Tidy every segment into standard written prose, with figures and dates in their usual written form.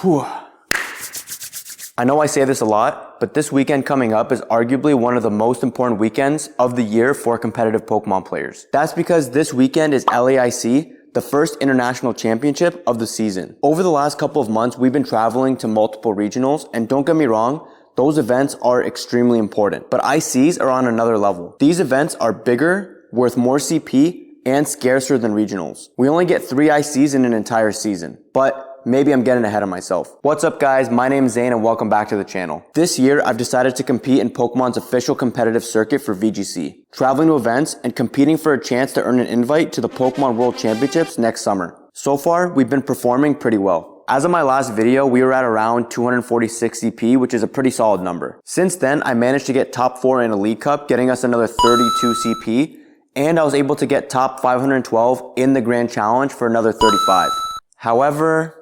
Whew. I know I say this a lot, but this weekend coming up is arguably one of the most important weekends of the year for competitive Pokemon players. That's because this weekend is LAIC, the first international championship of the season. Over the last couple of months, we've been traveling to multiple regionals, and don't get me wrong, those events are extremely important, but ICs are on another level. These events are bigger, worth more CP, and scarcer than regionals. We only get 3 ICs in an entire season, but maybe I'm getting ahead of myself. What's up guys, my name is Zane and welcome back to the channel. This year, I've decided to compete in Pokemon's official competitive circuit for VGC, traveling to events and competing for a chance to earn an invite to the Pokemon World Championships next summer. So far, we've been performing pretty well. As of my last video, we were at around 246 CP, which is a pretty solid number. Since then, I managed to get top 4 in a League Cup, getting us another 32 CP, and I was able to get top 512 in the Grand Challenge for another 35. However,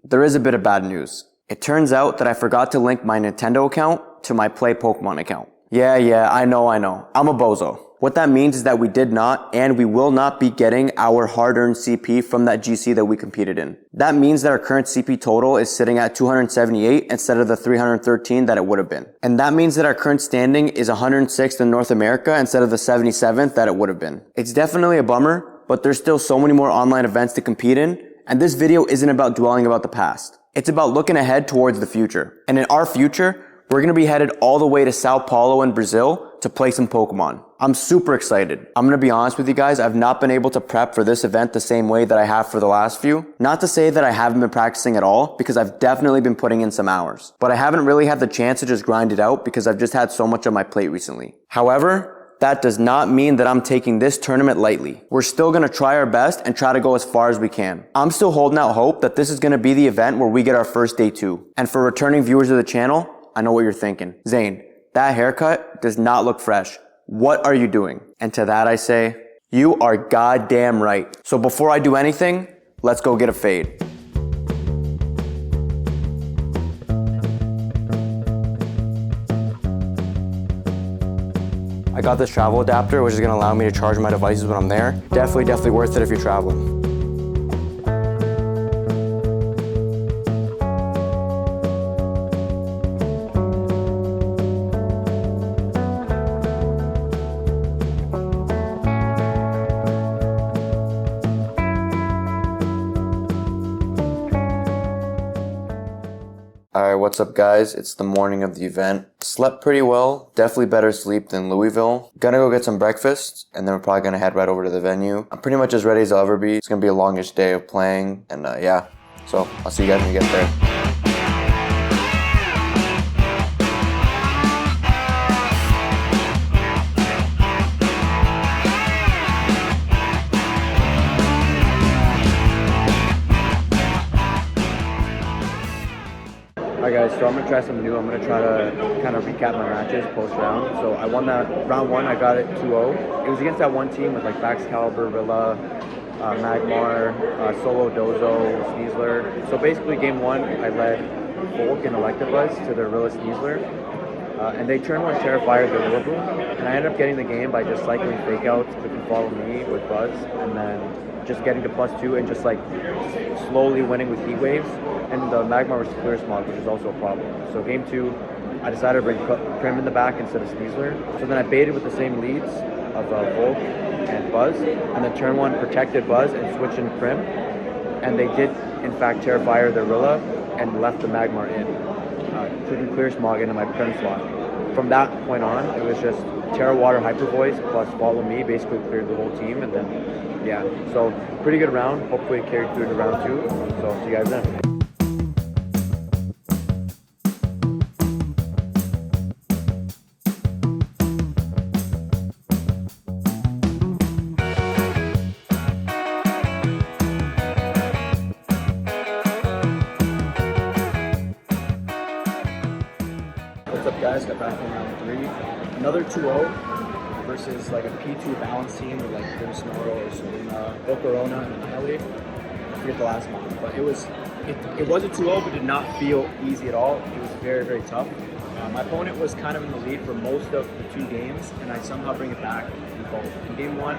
there is a bit of bad news. It turns out that I forgot to link my Nintendo account to my Play Pokemon account. Yeah, I know. I'm a bozo. What that means is that we did not and we will not be getting our hard-earned CP from that GC that we competed in. That means that our current CP total is sitting at 278 instead of the 313 that it would have been. And that means that our current standing is 106th in North America instead of the 77th that it would have been. It's definitely a bummer, but there's still so many more online events to compete in, and this video isn't about dwelling about the past. It's about looking ahead towards the future. And in our future, we're gonna be headed all the way to Sao Paulo in Brazil to play some Pokemon. I'm super excited. I'm gonna be honest with you guys, I've not been able to prep for this event the same way that I have for the last few. Not to say that I haven't been practicing at all, because I've definitely been putting in some hours. But I haven't really had the chance to just grind it out because I've just had so much on my plate recently. However, that does not mean that I'm taking this tournament lightly. We're still gonna try our best and try to go as far as we can. I'm still holding out hope that this is gonna be the event where we get our first day 2. And for returning viewers of the channel, I know what you're thinking. Zane, that haircut does not look fresh. What are you doing? And to that I say, you are goddamn right. So before I do anything, let's go get a fade. I got this travel adapter, which is gonna allow me to charge my devices when I'm there. Definitely worth it if you're traveling. Alright, what's up guys? It's the morning of the event. Slept pretty well, definitely better sleep than Louisville. Gonna go get some breakfast, and then we're probably gonna head right over to the venue. I'm pretty much as ready as I'll ever be. It's gonna be a longish day of playing, and yeah. So, I'll see you guys when you get there. Alright guys, so I'm going to try something new. I'm going to try to kind of recap my matches post-round. So I won that round 1, I got it 2-0. It was against that one team with like Baxcalibur, Rilla, Magmar, Solo, Dozo, Sneasler. So basically game 1, I led Volk and Electabuzz to their Rilla Sneasler. And they turned one Terrifier their Rillaboom. And I ended up getting the game by just cycling fake outs, click and follow me with Buzz, and then just getting to +2 and just like slowly winning with Heat Waves. And the Magmar was Clear Smog, which is also a problem. So game 2, I decided to bring Prim in the back instead of Sneasler. So then I baited with the same leads of Volk and Buzz, and then turn 1 protected Buzz and switched in Prim. And they did, in fact, Terrifier their Rilla and left the Magmar in, clicking Clear Smog into my Prim slot. From that point on, it was just Terra Water Hyper Voice plus Follow Me, basically cleared the whole team, and then, yeah. So, pretty good round. Hopefully it carried through to round 2. So, see you guys then. What's up guys, got back from round 3. Another 2-0 versus like a P2 balance team with like Grim Snortle or Soluna, Bocorona and Annihilate. I forget the last one, but it was a 2-0 but did not feel easy at all. It was very tough. My opponent was kind of in the lead for most of the 2 games, and I somehow bring it back in both. In game 1,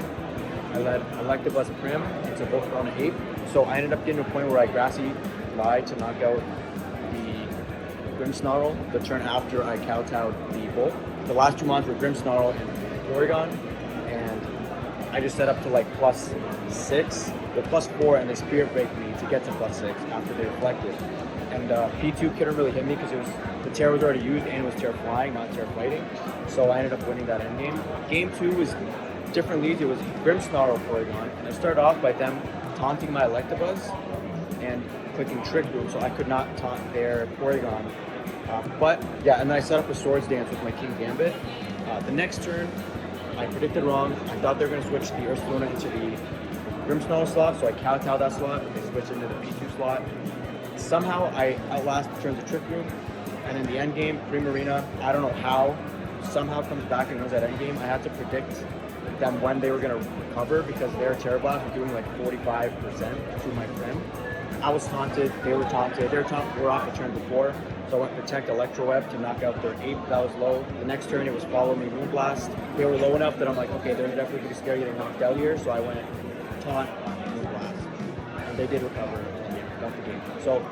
I led Electabuzz Prim into Bocorona Ape, so I ended up getting to a point where I Grassy fly to knock out the Grimmsnarl the turn after I kowtowed the Bolt. The last 2 mons were Grimmsnarl and Porygon, and I just set up to like +6, the +4, and they Spirit Break me to get to +6 after they reflected. And P2 couldn't really hit me because the Terra was already used and it was Terra Flying, not Terra Fighting. So I ended up winning that endgame. Game 2 was different leads. It was Grimmsnarl Porygon, and I started off by them taunting my Electabuzz and clicking Trick Room, so I could not taunt their Porygon. But yeah, and then I set up a Swords Dance with my King Gambit. The next turn, I predicted wrong. I thought they were going to switch the Ursaluna into the Grimmsnarl slot, so I kowtowed that slot. They switched into the P2 slot. Somehow I outlast the turns of Trick Room, and in the end game, Primarina, I don't know how, somehow comes back and wins that end game. I had to predict them when they were going to recover because their Terra Blast was doing like 45% to my Prim. I was taunted, they were taunted, their taunt were off the turn before, so I went Protect Electro Web to knock out their Ape, that was low. The next turn it was Follow Me Moonblast. They were low enough that I'm like, okay, they're definitely going to be scared getting knocked out here, so I went Taunt Moonblast. And they did recover and yeah, got the game. So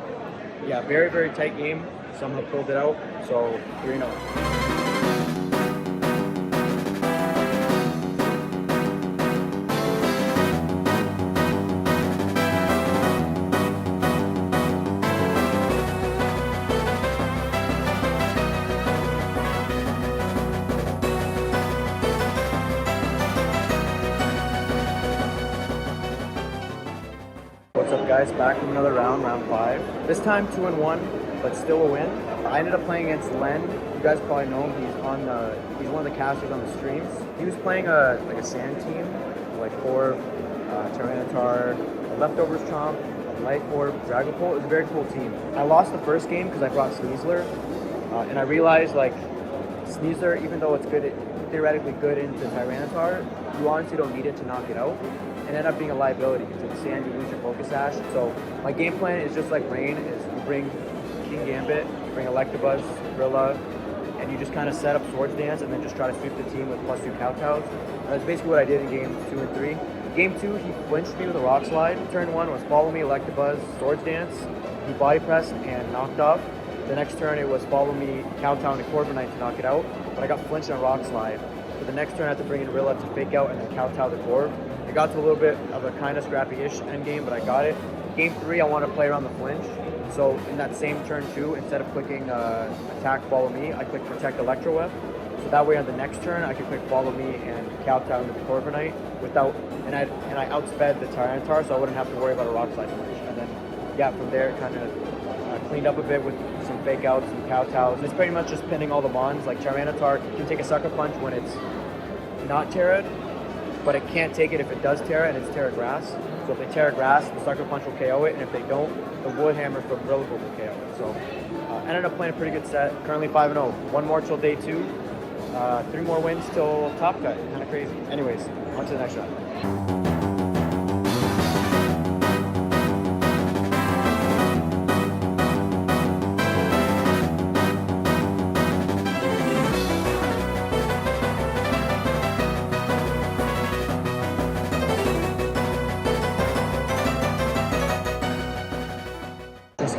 yeah, very, very tight game. Somehow pulled it out, so 3-0. What's up guys, back from another round 5. This time 2-1, but still a win. I ended up playing against Len. You guys probably know him, he's one of the casters on the streams. He was playing a sand team, like Orb, Tyranitar, Leftovers Chomp, Light Orb, Dragapult. It was a very cool team. I lost the first game because I brought Sneasler, and I realized like Sneasler, even though it's good, theoretically good into Tyranitar, you honestly don't need it to knock it out. And end up being a liability because in sand you lose your Focus Sash. So my game plan is just like Rain, is you bring King Gambit, you bring Electabuzz, Grilla, and you just kind of set up Swords Dance and then just try to sweep the team with +2 kowtows. That's basically what I did in games 2 and 3. Game 2, he flinched me with a Rock Slide. Turn 1 was Follow Me, Electabuzz, Swords Dance. He Body Pressed and knocked off. The next turn it was Follow Me, Kowtow, and Corviknight to knock it out, but I got flinched on a Rock Slide. So the next turn I had to bring in Rilla to fake out and then Kowtow the Corv. I got to a little bit of a kind of scrappy-ish endgame, but I got it. Game 3, I want to play around the flinch. So in that same turn 2, instead of clicking Attack, Follow Me, I clicked Protect Electro Web. So that way on the next turn, I could click Follow Me and Kowtow into the Corviknight without, and I outsped the Tyranitar, so I wouldn't have to worry about a Rock Slide flinch. And then, yeah, from there, it kind of cleaned up a bit with some fake outs, some Kowtows. It's pretty much just pinning all the mons. Like Tyranitar can take a Sucker Punch when it's not Terra'd, but it can't take it if it does Terra and it's Terra Grass. So if they Terra Grass, the Sucker Punch will KO it, and if they don't, the Wood Hammer from Brilliant will KO it. So I ended up playing a pretty good set. Currently 5-0. One more till day 2. 3 more wins till top cut. Kind of crazy. Anyways, on to the next round.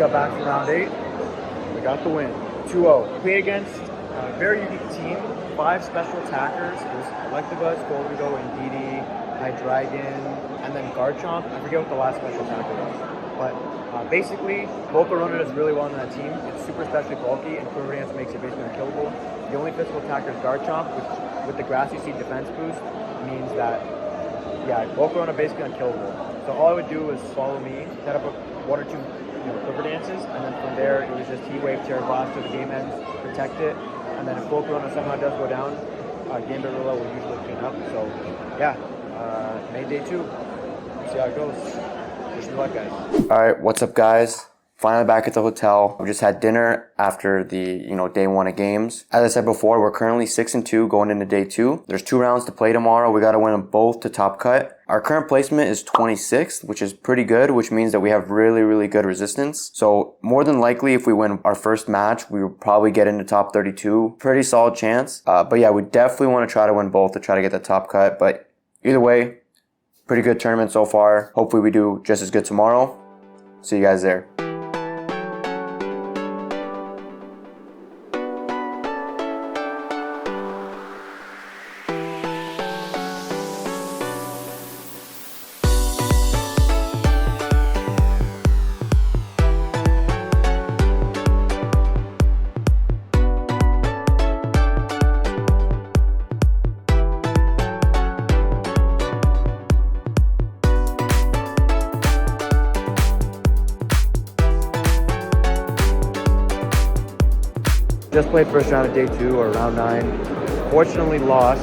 Got back from round 8. We got the win. 2-0. Played against a very unique team. 5 special attackers. It was Electabuzz, Goldengo, Indeedee, Hydreigon, and then Garchomp. I forget what the last special attacker was. But basically, Volcarona does really well on that team. It's super specially bulky, and Quiver Dance makes it basically unkillable. The only physical attacker is Garchomp, which with the Grassy Seed defense boost means that, yeah, Volcarona basically unkillable. So all I would do is Follow Me, set up a 1 or 2 Quiver Dances, and then from there it was just Heat Wave, Terra Blast till the game ends, protect it, and then if Volcarona somehow does go down, Gambit Rilla will usually clean up. So yeah, May day 2. See how it goes. Wish me luck, guys. Alright, what's up guys? Finally back at the hotel. We just had dinner after the, day 1 of games. As I said before, we're currently 6-2 going into day 2. There's 2 rounds to play tomorrow. We got to win them both to top cut. Our current placement is 26th, which is pretty good, which means that we have really, really good resistance. So more than likely, if we win our first match, we will probably get into top 32. Pretty solid chance. But yeah, we definitely want to try to win both to try to get the top cut. But either way, pretty good tournament so far. Hopefully we do just as good tomorrow. See you guys there. Just played first round of day 2 or round 9. Fortunately lost.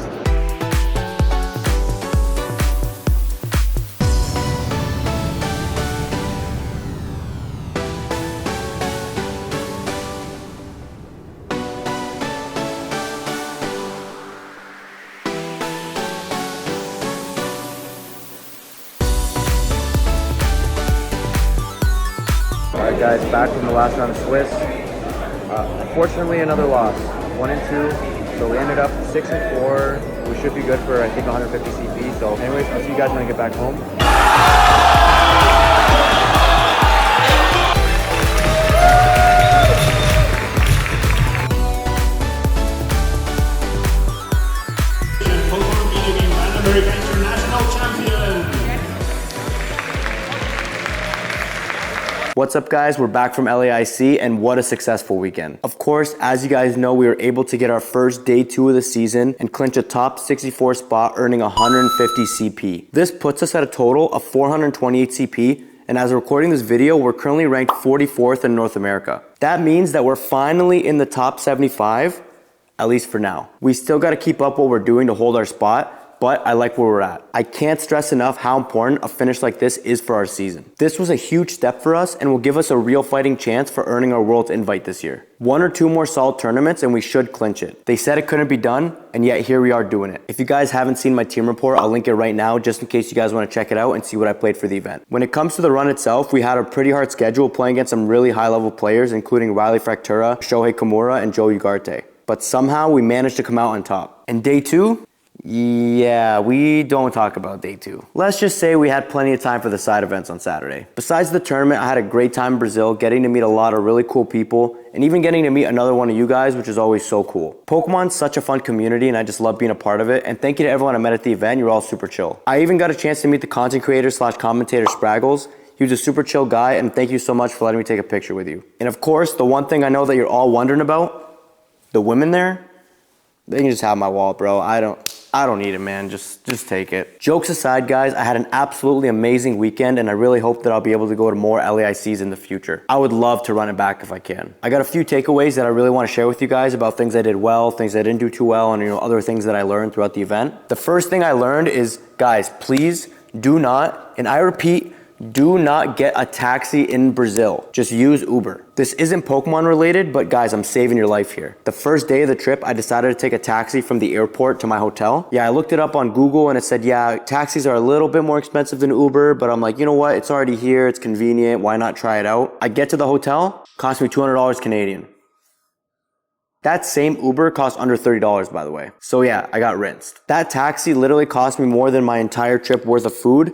Alright guys, back from the last round of Swiss. Unfortunately, another loss. 1-2. So we ended up 6-4. We should be good for, I think, 150 CP. So anyways, I'll see you guys when I get back home. What's up guys, we're back from LAIC and what a successful weekend. Of course, as you guys know, we were able to get our first day 2 of the season and clinch a top 64 spot earning 150 CP. This puts us at a total of 428 CP, and as we're recording this video, we're currently ranked 44th in North America. That means that we're finally in the top 75, at least for now. We still gotta keep up what we're doing to hold our spot, but I like where we're at. I can't stress enough how important a finish like this is for our season. This was a huge step for us and will give us a real fighting chance for earning our World's invite this year. 1 or 2 more solid tournaments and we should clinch it. They said it couldn't be done, and yet here we are doing it. If you guys haven't seen my team report, I'll link it right now just in case you guys want to check it out and see what I played for the event. When it comes to the run itself, we had a pretty hard schedule playing against some really high level players, including Riley Fractura, Shohei Kimura, and Joe Ugarte. But somehow we managed to come out on top. And day 2? Yeah, we don't talk about day 2. Let's just say we had plenty of time for the side events on Saturday. Besides the tournament, I had a great time in Brazil, getting to meet a lot of really cool people, and even getting to meet another one of you guys, which is always so cool. Pokemon's such a fun community, and I just love being a part of it, and thank you to everyone I met at the event. You're all super chill. I even got a chance to meet the content creator / commentator Spraggles. He was a super chill guy, and thank you so much for letting me take a picture with you. And of course, the one thing I know that you're all wondering about, the women there, they can just have my wallet, bro. I don't need it, man. Just take it. Jokes aside, guys, I had an absolutely amazing weekend, and I really hope that I'll be able to go to more LAICs in the future. I would love to run it back if I can. I got a few takeaways that I really want to share with you guys about things I did well, things I didn't do too well, and other things that I learned throughout the event. The first thing I learned is, guys, please do not, and I repeat, do not get a taxi in Brazil. Just use Uber. This isn't Pokemon related, but guys, I'm saving your life here. The first day of the trip, I decided to take a taxi from the airport to my hotel. Yeah, I looked it up on Google and it said, yeah, taxis are a little bit more expensive than Uber, but I'm like, you know what? It's already here. It's convenient. Why not try it out? I get to the hotel, cost me $200 Canadian. That same Uber cost under $30, by the way. So yeah, I got rinsed. That taxi literally cost me more than my entire trip worth of food.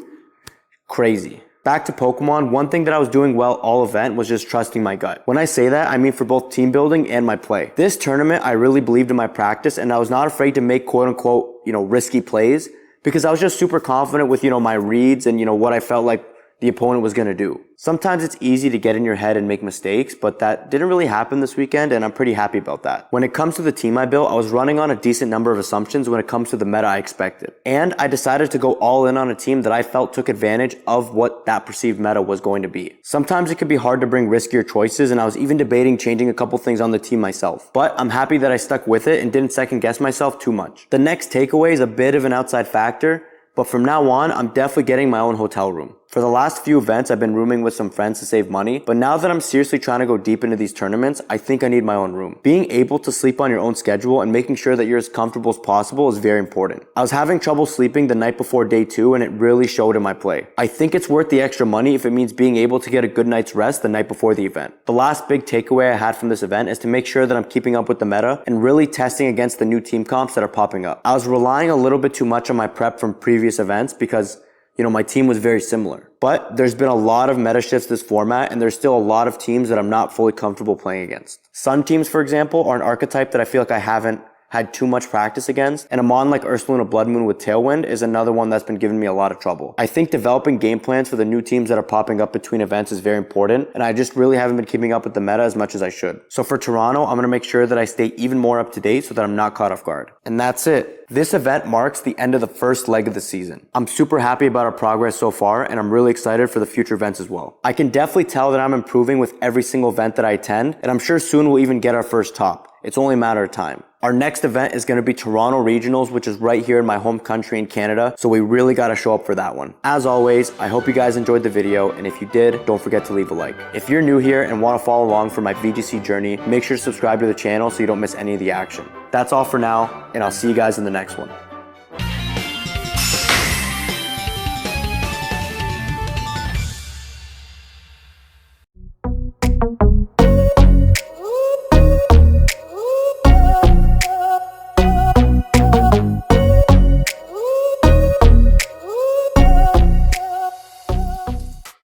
Crazy. Back to Pokemon, one thing that I was doing well all event was just trusting my gut. When I say that, I mean for both team building and my play. This tournament, I really believed in my practice and I was not afraid to make quote unquote, risky plays because I was just super confident with, my reads and, what I felt like the opponent was going to do. Sometimes it's easy to get in your head and make mistakes, but that didn't really happen this weekend and I'm pretty happy about that. When it comes to the team I built, I was running on a decent number of assumptions when it comes to the meta I expected. And I decided to go all in on a team that I felt took advantage of what that perceived meta was going to be. Sometimes it can be hard to bring riskier choices and I was even debating changing a couple things on the team myself. But I'm happy that I stuck with it and didn't second guess myself too much. The next takeaway is a bit of an outside factor, but from now on, I'm definitely getting my own hotel room. For the last few events, I've been rooming with some friends to save money, but now that I'm seriously trying to go deep into these tournaments, I think I need my own room. Being able to sleep on your own schedule and making sure that you're as comfortable as possible is very important. I was having trouble sleeping the night before day 2 and it really showed in my play. I think it's worth the extra money if it means being able to get a good night's rest the night before the event. The last big takeaway I had from this event is to make sure that I'm keeping up with the meta and really testing against the new team comps that are popping up. I was relying a little bit too much on my prep from previous events because my team was very similar. But there's been a lot of meta shifts this format and there's still a lot of teams that I'm not fully comfortable playing against. Sun teams, for example, are an archetype that I feel like I haven't had too much practice against, and a mon like Ursaluna Blood Moon with Tailwind is another one that's been giving me a lot of trouble. I think developing game plans for the new teams that are popping up between events is very important, and I just really haven't been keeping up with the meta as much as I should. So for Toronto, I'm going to make sure that I stay even more up to date so that I'm not caught off guard. And that's it. This event marks the end of the first leg of the season. I'm super happy about our progress so far, and I'm really excited for the future events as well. I can definitely tell that I'm improving with every single event that I attend, and I'm sure soon we'll even get our first top. It's only a matter of time. Our next event is going to be Toronto Regionals, which is right here in my home country in Canada, so we really got to show up for that one. As always, I hope you guys enjoyed the video, and if you did, don't forget to leave a like. If you're new here and want to follow along for my VGC journey, make sure to subscribe to the channel so you don't miss any of the action. That's all for now, and I'll see you guys in the next one.